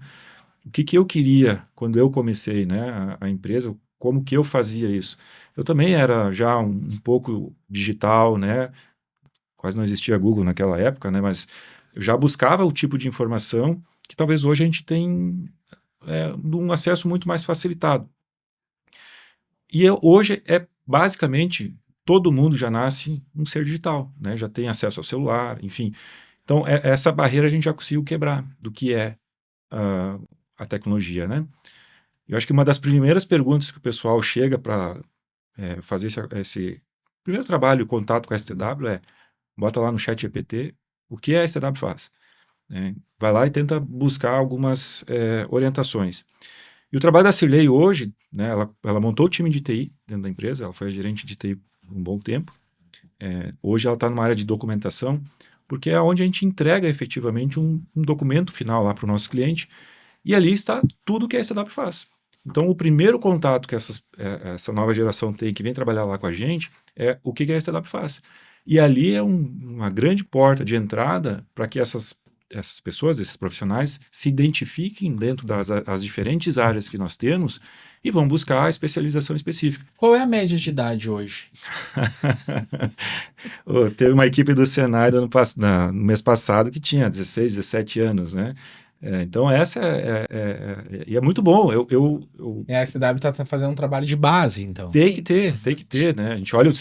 Speaker 2: o que eu queria quando eu comecei, né, a empresa, como que eu fazia isso. Eu também era já um pouco digital, né, quase não existia Google naquela época, né, mas eu já buscava o tipo de informação que talvez hoje a gente tem um acesso muito mais facilitado. E hoje basicamente, todo mundo já nasce um ser digital, né, já tem acesso ao celular, enfim. Então, essa barreira a gente já conseguiu quebrar do que é a tecnologia, né? Eu acho que uma das primeiras perguntas que o pessoal chega para fazer esse primeiro trabalho, contato com a STW, bota lá no chat GPT o que a STW faz. Vai lá e tenta buscar algumas orientações. E o trabalho da Cirlei hoje, né, ela montou o time de TI dentro da empresa, ela foi a gerente de TI por um bom tempo. Hoje ela está numa área de documentação, porque é onde a gente entrega efetivamente um documento final lá para o nosso cliente, e ali está tudo que a STW faz. Então, o primeiro contato que essa nova geração tem, que vem trabalhar lá com a gente, é o que a STW faz. E ali é uma grande porta de entrada para que essas essas pessoas, esses profissionais, se identifiquem dentro das diferentes áreas que nós temos e vão buscar a especialização específica.
Speaker 1: Qual é a média de idade hoje?
Speaker 2: Teve uma equipe do Senai no mês passado que tinha 16, 17 anos, né? Então, essa e é muito bom.
Speaker 1: A STW está fazendo um trabalho de base, então.
Speaker 2: Tem que ter, né? A gente olha,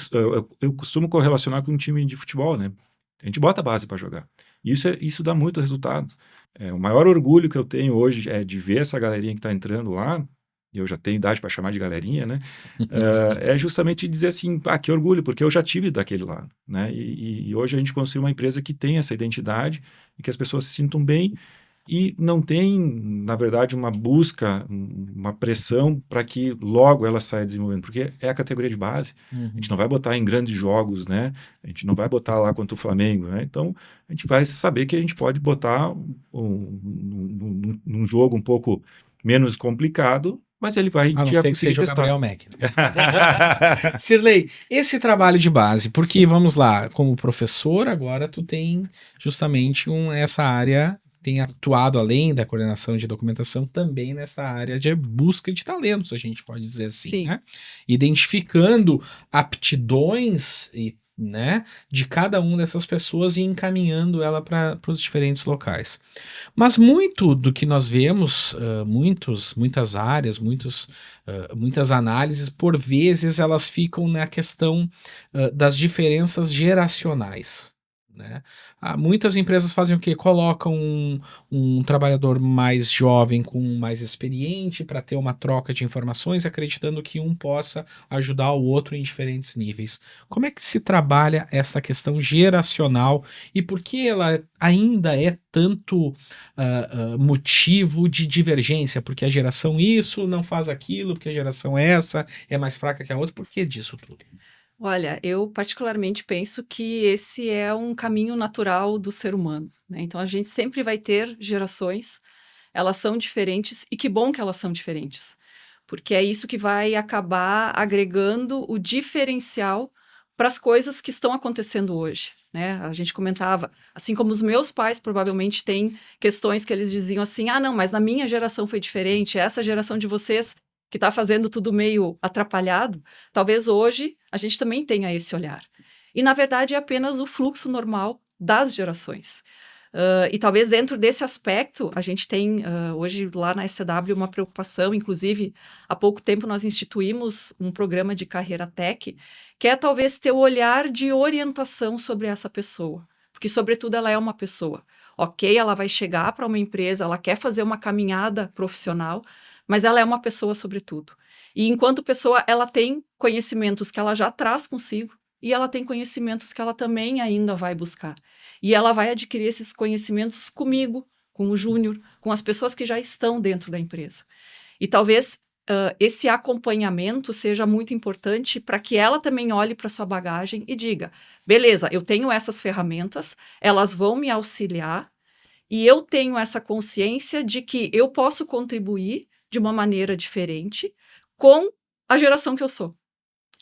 Speaker 2: eu costumo correlacionar com um time de futebol, né? A gente bota a base para jogar. Isso dá muito resultado. O maior orgulho que eu tenho hoje é de ver essa galerinha que está entrando lá, e eu já tenho idade para chamar de galerinha, né? É justamente dizer assim, que orgulho, porque eu já tive daquele lado, né? E hoje a gente construiu uma empresa que tem essa identidade e que as pessoas se sintam bem e não tem, na verdade, uma busca, uma pressão para que logo ela saia desenvolvendo, porque é a categoria de base. A gente não vai botar em grandes jogos, né? A gente não vai botar lá contra o Flamengo, né? Então, a gente vai saber que a gente pode botar num jogo um pouco menos complicado, mas ele vai
Speaker 1: já conseguir
Speaker 2: testar.
Speaker 1: Gabriel Mack. Sirlei, esse trabalho de base, porque, vamos lá, como professor, agora tu tem justamente essa área, tem atuado além da coordenação de documentação também nessa área de busca de talentos, a gente pode dizer assim, né? Identificando aptidões né, de cada uma dessas pessoas e encaminhando ela para os diferentes locais. Mas muito do que nós vemos, muitas áreas, muitas análises, por vezes elas ficam na questão das diferenças geracionais. Né? Muitas empresas fazem o quê? Colocam um trabalhador mais jovem com um mais experiente para ter uma troca de informações, acreditando que um possa ajudar o outro em diferentes níveis. Como é que se trabalha essa questão geracional e por que ela ainda é tanto motivo de divergência? Porque a geração isso não faz aquilo, porque a geração essa é mais fraca que a outra. Por que disso tudo?
Speaker 3: Olha, eu particularmente penso que esse é um caminho natural do ser humano, né? Então, a gente sempre vai ter gerações, elas são diferentes, e que bom que elas são diferentes, porque é isso que vai acabar agregando o diferencial para as coisas que estão acontecendo hoje, né? A gente comentava, assim como os meus pais provavelmente têm questões que eles diziam assim, não, mas na minha geração foi diferente, essa geração de vocês que está fazendo tudo meio atrapalhado, talvez hoje a gente também tenha esse olhar. E, na verdade, é apenas o fluxo normal das gerações. E talvez dentro desse aspecto, a gente tem hoje lá na STW uma preocupação, inclusive, há pouco tempo nós instituímos um programa de carreira tech, que é talvez ter o olhar de orientação sobre essa pessoa. Porque, sobretudo, ela é uma pessoa. Ok, ela vai chegar para uma empresa, ela quer fazer uma caminhada profissional, mas ela é uma pessoa sobretudo. E enquanto pessoa, ela tem conhecimentos que ela já traz consigo e ela tem conhecimentos que ela também ainda vai buscar. E ela vai adquirir esses conhecimentos comigo, com o Júnior, com as pessoas que já estão dentro da empresa. E talvez esse acompanhamento seja muito importante para que ela também olhe para sua bagagem e diga, beleza, eu tenho essas ferramentas, elas vão me auxiliar e eu tenho essa consciência de que eu posso contribuir de uma maneira diferente com a geração que eu sou.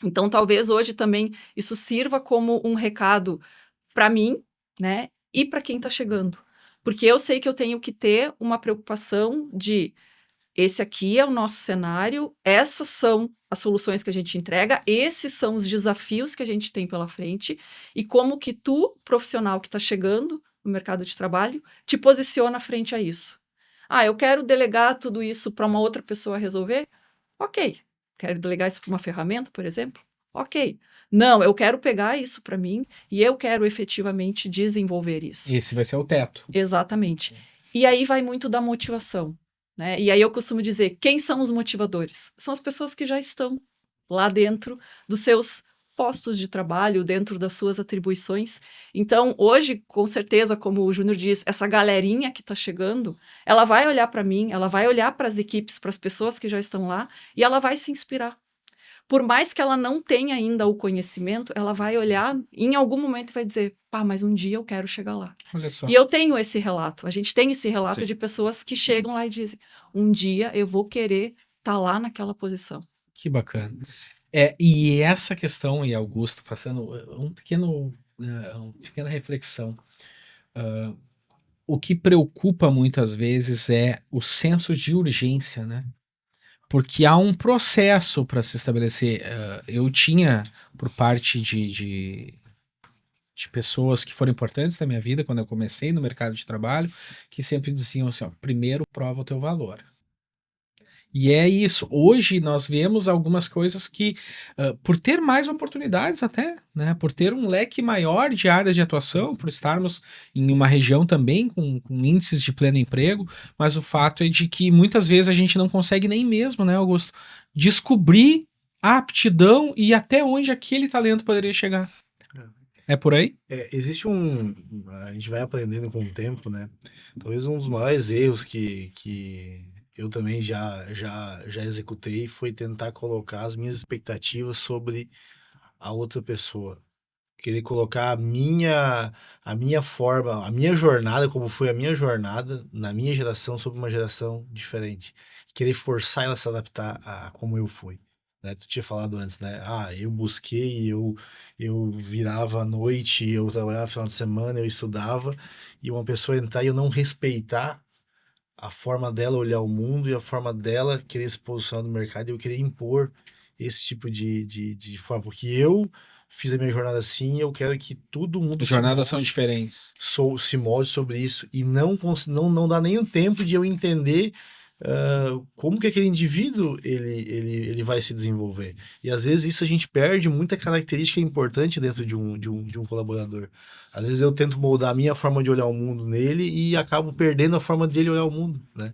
Speaker 3: Então, talvez hoje também isso sirva como um recado para mim, né, e para quem está chegando. Porque eu sei que eu tenho que ter uma preocupação de esse aqui é o nosso cenário, essas são as soluções que a gente entrega, esses são os desafios que a gente tem pela frente e como que tu, profissional que está chegando no mercado de trabalho, te posiciona frente a isso. Eu quero delegar tudo isso para uma outra pessoa resolver? Ok. Quero delegar isso para uma ferramenta, por exemplo? Ok. Não, eu quero pegar isso para mim e eu quero efetivamente desenvolver isso.
Speaker 1: Esse vai ser o teto.
Speaker 3: Exatamente. E aí vai muito da motivação, né? E aí eu costumo dizer, quem são os motivadores? São as pessoas que já estão lá dentro dos seus postos de trabalho, dentro das suas atribuições. Então, hoje, com certeza, como o Júnior diz, essa galerinha que está chegando, ela vai olhar para mim, ela vai olhar para as equipes, para as pessoas que já estão lá, e ela vai se inspirar. Por mais que ela não tenha ainda o conhecimento, ela vai olhar em algum momento e vai dizer, mas um dia eu quero chegar lá.
Speaker 1: Olha só.
Speaker 3: E eu tenho esse relato, a gente tem esse relato
Speaker 2: Sim.
Speaker 3: de pessoas que chegam lá e dizem, um dia eu vou querer estar lá naquela posição.
Speaker 1: Que bacana. E essa questão, e Augusto, passando uma pequena reflexão. o que preocupa muitas vezes é o senso de urgência, né? Porque há um processo para se estabelecer. Eu tinha, por parte de pessoas que foram importantes na minha vida, quando eu comecei no mercado de trabalho, que sempre diziam assim: ó, primeiro prova o teu valor. E é isso. Hoje nós vemos algumas coisas que, por ter mais oportunidades até, né, por ter um leque maior de áreas de atuação, por estarmos em uma região também com índices de pleno emprego, mas o fato é de que muitas vezes a gente não consegue nem mesmo, né, Augusto, descobrir a aptidão e até onde aquele talento poderia chegar. É por aí?
Speaker 4: Existe a gente vai aprendendo com o tempo, né? Talvez um dos maiores erros que eu também já executei foi tentar colocar as minhas expectativas sobre a outra pessoa. Querer colocar a minha forma, a minha jornada, como foi a minha jornada na minha geração sobre uma geração diferente. Querer forçar ela a se adaptar a como eu fui. Né? Tu tinha falado antes, né? Eu busquei, eu virava à noite, eu trabalhava no final de semana, eu estudava, e uma pessoa entrar e eu não respeitar a forma dela olhar o mundo e a forma dela querer se posicionar no mercado, e eu querer impor esse tipo de forma, porque eu fiz a minha jornada assim, e eu quero que todo mundo
Speaker 1: As jornadas são diferentes.
Speaker 4: se molde sobre isso, e não dá nem o tempo de eu entender como que aquele indivíduo ele vai se desenvolver. E às vezes isso a gente perde muita característica importante dentro de um colaborador. Às vezes eu tento moldar a minha forma de olhar o mundo nele e acabo perdendo a forma dele olhar o mundo, né?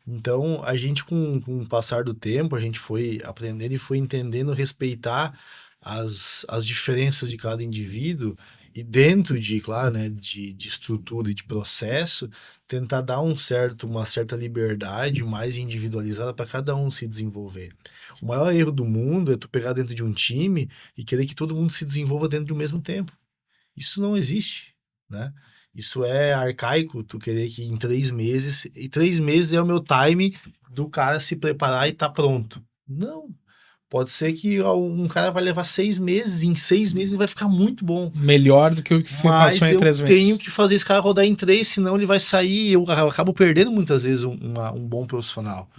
Speaker 4: Então, a gente, com o passar do tempo, a gente foi aprendendo e foi entendendo respeitar as diferenças de cada indivíduo, e dentro claro, né, de estrutura e de processo, tentar dar uma certa liberdade mais individualizada para cada um se desenvolver. O maior erro do mundo é tu pegar dentro de um time e querer que todo mundo se desenvolva dentro do mesmo tempo. Isso não existe, né? Isso é arcaico, tu querer que em 3 meses, e 3 meses é o meu time do cara se preparar e tá pronto. Não. Pode ser que um cara vai levar 6 meses, e em 6 meses ele vai ficar muito bom.
Speaker 1: Melhor do que o que
Speaker 4: Mas
Speaker 1: passou em
Speaker 4: eu
Speaker 1: 3 meses.
Speaker 4: tenho que fazer esse cara rodar em 3, senão ele vai sair, e eu acabo perdendo muitas vezes um bom profissional.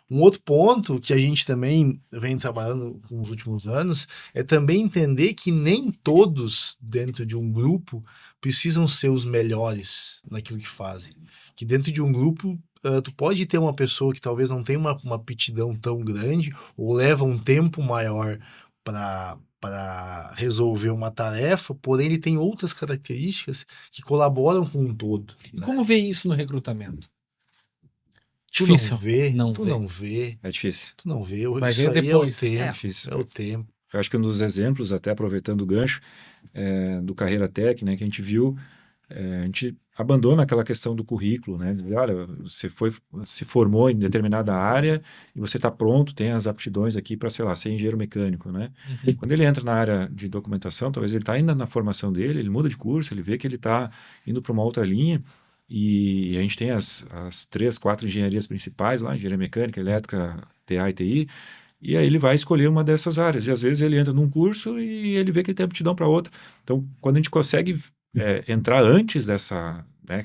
Speaker 4: Um outro ponto que a gente também vem trabalhando nos últimos anos é também entender que nem todos dentro de um grupo precisam ser os melhores naquilo que fazem. Que dentro de um grupo, tu pode ter uma pessoa que talvez não tenha uma aptidão tão grande ou leva um tempo maior para resolver uma tarefa, porém ele tem outras características que colaboram com um todo.
Speaker 1: E como vê isso no recrutamento?
Speaker 4: Tu
Speaker 1: Difícil.
Speaker 4: não vê,
Speaker 1: Não
Speaker 4: tu
Speaker 1: vê.
Speaker 4: não vê,
Speaker 2: É difícil.
Speaker 4: tu não vê.
Speaker 1: Vai
Speaker 4: Isso
Speaker 1: ver
Speaker 4: aí
Speaker 1: depois.
Speaker 4: é o
Speaker 2: É
Speaker 4: tempo.
Speaker 2: difícil.
Speaker 4: É o tempo.
Speaker 2: Eu acho que um dos exemplos, até aproveitando o gancho, do Carreira Tech, né, que a gente viu, a gente abandona aquela questão do currículo, né? Olha, se formou em determinada área e você está pronto, tem as aptidões aqui para, sei lá, ser engenheiro mecânico, né?
Speaker 1: Uhum.
Speaker 2: Quando ele entra na área de documentação, talvez ele está ainda na formação dele, ele muda de curso, ele vê que ele está indo para uma outra linha, e a gente tem as 3, 4 engenharias principais lá, engenharia mecânica, elétrica, TA e TI, e aí ele vai escolher uma dessas áreas. E às vezes ele entra num curso e ele vê que ele tem aptidão para outra. Então, quando a gente consegue entrar antes dessa, né,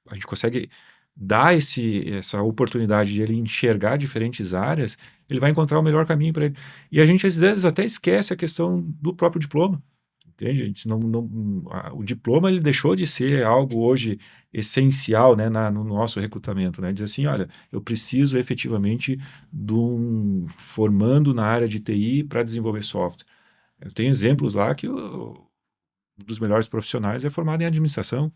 Speaker 2: a gente consegue dar essa oportunidade de ele enxergar diferentes áreas, ele vai encontrar o melhor caminho para ele. E a gente às vezes até esquece a questão do próprio diploma. Entende? A gente o diploma ele deixou de ser algo hoje essencial, né, no nosso recrutamento, né? Diz assim, olha, eu preciso efetivamente de um formando na área de TI para desenvolver software. Eu tenho exemplos lá que um dos melhores profissionais é formado em administração,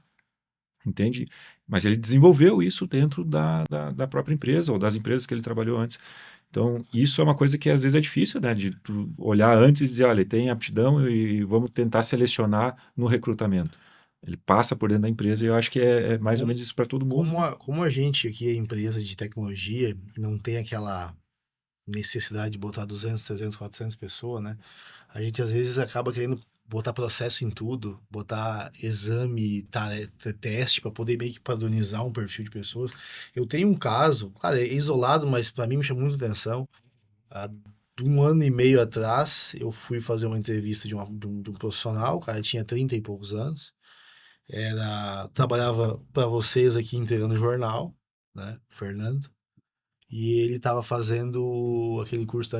Speaker 2: entende? Mas ele desenvolveu isso dentro da própria empresa ou das empresas que ele trabalhou antes. Então, isso é uma coisa que às vezes é difícil, né? De tu olhar antes e dizer, olha, ele tem aptidão e vamos tentar selecionar no recrutamento. Ele passa por dentro da empresa e eu acho que é mais ou menos isso para todo mundo.
Speaker 4: Como a gente aqui é empresa de tecnologia e não tem aquela necessidade de botar 200, 300, 400 pessoas, né? A gente às vezes acaba querendo botar processo em tudo, botar exame, teste para poder meio que padronizar um perfil de pessoas. Eu tenho um caso, claro, é isolado, mas para mim me chamou muita atenção. De 1 ano e meio atrás, eu fui fazer uma entrevista de um profissional, o cara tinha 30 e poucos anos. trabalhava para vocês aqui entregando jornal, né? O Fernando. E ele estava fazendo aquele curso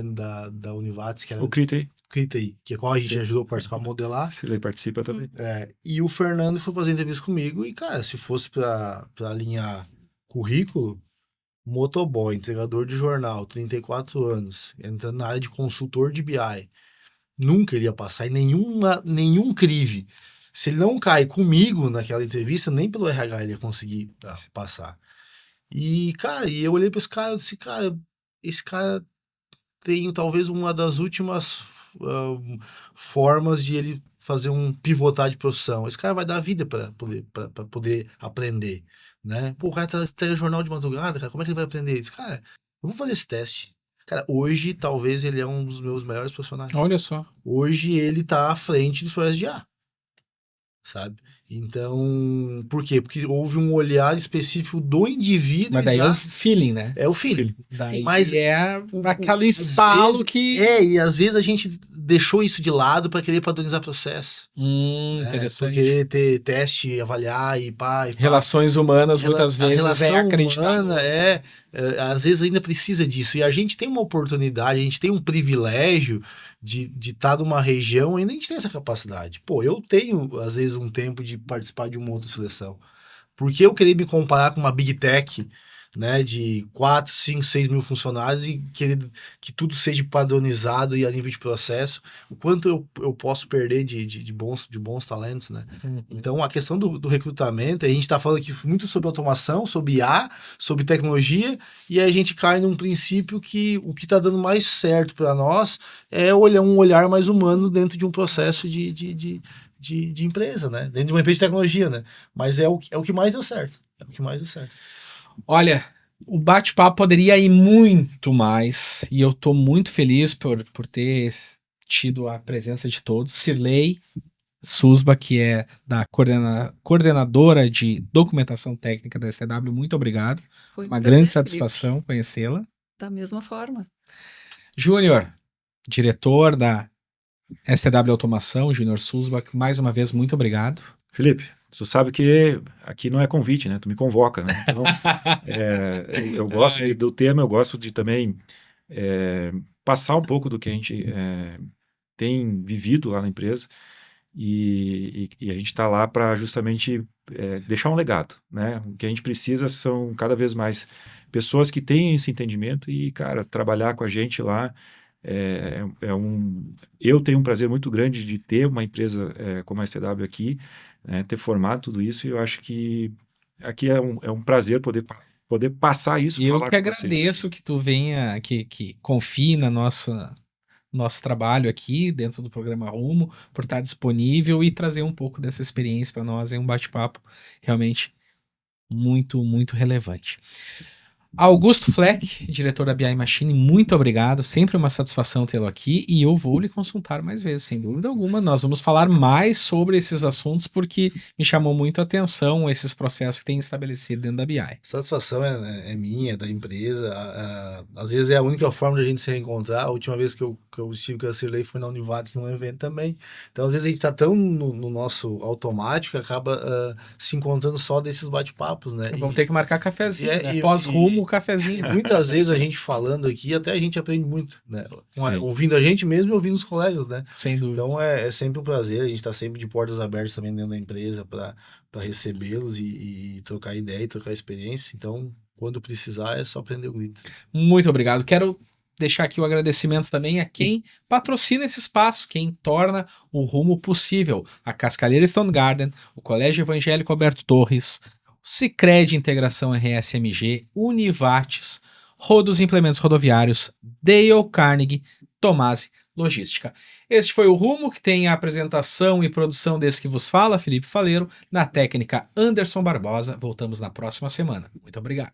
Speaker 4: da Univates, que era
Speaker 2: O Crita
Speaker 4: CRITEI, que é qual a gente
Speaker 2: Sim.
Speaker 4: ajudou a participar, modelar.
Speaker 2: se ele participa também.
Speaker 4: E o Fernando foi fazer entrevista comigo e, cara, se fosse para alinhar currículo, motoboy, entregador de jornal, 34 anos, entrando na área de consultor de BI, nunca ele ia passar em nenhum crive. Se ele não cai comigo naquela entrevista, nem pelo RH ele ia conseguir passar. E, cara, eu olhei para esse cara tem talvez uma das últimas formas de ele fazer um pivotar de profissão. Esse cara vai dar vida para poder aprender, né? Pô, o cara tá jornal de madrugada, cara, como é que ele vai aprender? Ele disse, cara, eu vou fazer esse teste. Cara, hoje talvez ele é um dos meus melhores profissionais.
Speaker 1: Olha só.
Speaker 4: Hoje ele tá à frente dos projetos de IA, sabe? Então, por quê? Porque houve um olhar específico do indivíduo.
Speaker 1: Mas daí é o feeling, né?
Speaker 4: É o feeling.
Speaker 1: Daí
Speaker 4: Mas
Speaker 1: aquele estalo que...
Speaker 4: e às vezes a gente deixou isso de lado para querer padronizar processo.
Speaker 1: Interessante.
Speaker 4: Por querer ter teste, avaliar e pá.
Speaker 1: Relações humanas, muitas vezes,
Speaker 4: relação
Speaker 1: acreditar.
Speaker 4: humana às vezes ainda precisa disso. E a gente tem uma oportunidade, a gente tem um privilégio de estar numa região, ainda a gente tem essa capacidade. Pô, eu tenho, às vezes, um tempo de participar de uma outra seleção. Por que eu querer me comparar com uma Big Tech, né, de 4, 5, 6 mil funcionários e querer que tudo seja padronizado e a nível de processo? O quanto eu posso perder de bons talentos, né? Então, a questão do recrutamento, a gente está falando aqui muito sobre automação, sobre IA, sobre tecnologia, e a gente cai num princípio que o que está dando mais certo para nós é um olhar mais humano dentro de um processo de empresa, né? Dentro de uma empresa de tecnologia, né? Mas é o que mais deu certo. É o que mais deu certo.
Speaker 1: Olha, o bate-papo poderia ir muito mais, e eu tô muito feliz por ter tido a presença de todos. Cirlei Susba, que é da coordenadora de documentação técnica da STW, muito obrigado.
Speaker 3: Foi
Speaker 1: Uma
Speaker 3: um
Speaker 1: grande
Speaker 3: prazer,
Speaker 1: satisfação conhecê-la.
Speaker 3: Felipe. Da mesma forma.
Speaker 1: Júnior, diretor da STW Automação, Júnior Susba, mais uma vez, muito obrigado.
Speaker 2: Felipe, tu sabe que aqui não é convite, né? Tu me convoca, né? Então, eu gosto do tema, eu gosto de também passar um pouco do que a gente tem vivido lá na empresa e a gente está lá para justamente deixar um legado, né? O que a gente precisa são cada vez mais pessoas que tenham esse entendimento e, cara, trabalhar com a gente lá eu tenho um prazer muito grande de ter uma empresa como a STW aqui, ter formado tudo isso, e eu acho que aqui é um prazer poder passar isso.
Speaker 1: E eu que agradeço que tu venha, que confie na nosso trabalho aqui dentro do programa Rumo, por estar disponível e trazer um pouco dessa experiência para nós. É um bate-papo realmente muito, muito relevante. Augusto Fleck, diretor da BI Machine, muito obrigado, sempre uma satisfação tê-lo aqui, e eu vou lhe consultar mais vezes, sem dúvida alguma. Nós vamos falar mais sobre esses assuntos, porque me chamou muito a atenção esses processos que tem estabelecido dentro da BI.
Speaker 4: Satisfação é minha, da empresa. Às vezes é a única forma de a gente se reencontrar. A última vez que eu estive com a Cirlei foi na Univates, num evento também. Então, às vezes a gente está tão no nosso automático que acaba se encontrando só desses bate-papos, né?
Speaker 1: Vamos ter que marcar cafezinho, né?
Speaker 4: E
Speaker 1: Pós-rumo, cafezinho.
Speaker 4: Muitas vezes a gente falando aqui, até a gente aprende muito, né? Ouvindo a gente mesmo e ouvindo os colegas, né?
Speaker 1: Sem dúvida.
Speaker 4: Então é sempre um prazer, a gente está sempre de portas abertas também dentro da empresa para recebê-los e trocar ideia e trocar experiência. Então, quando precisar, é só prender o grito.
Speaker 1: Muito obrigado. Quero deixar aqui o agradecimento também a quem patrocina esse espaço, quem torna o Rumo possível. A Cascalheira Stone Garden, o Colégio Evangélico Alberto Torres, Sicredi Integração RSMG, Univates, Rodos Implementos Rodoviários, Dale Carnegie, Tomasi Logística. Este foi o Rumo, que tem a apresentação e produção desse que vos fala, Felipe Faleiro, na técnica Anderson Barbosa. Voltamos na próxima semana. Muito obrigado.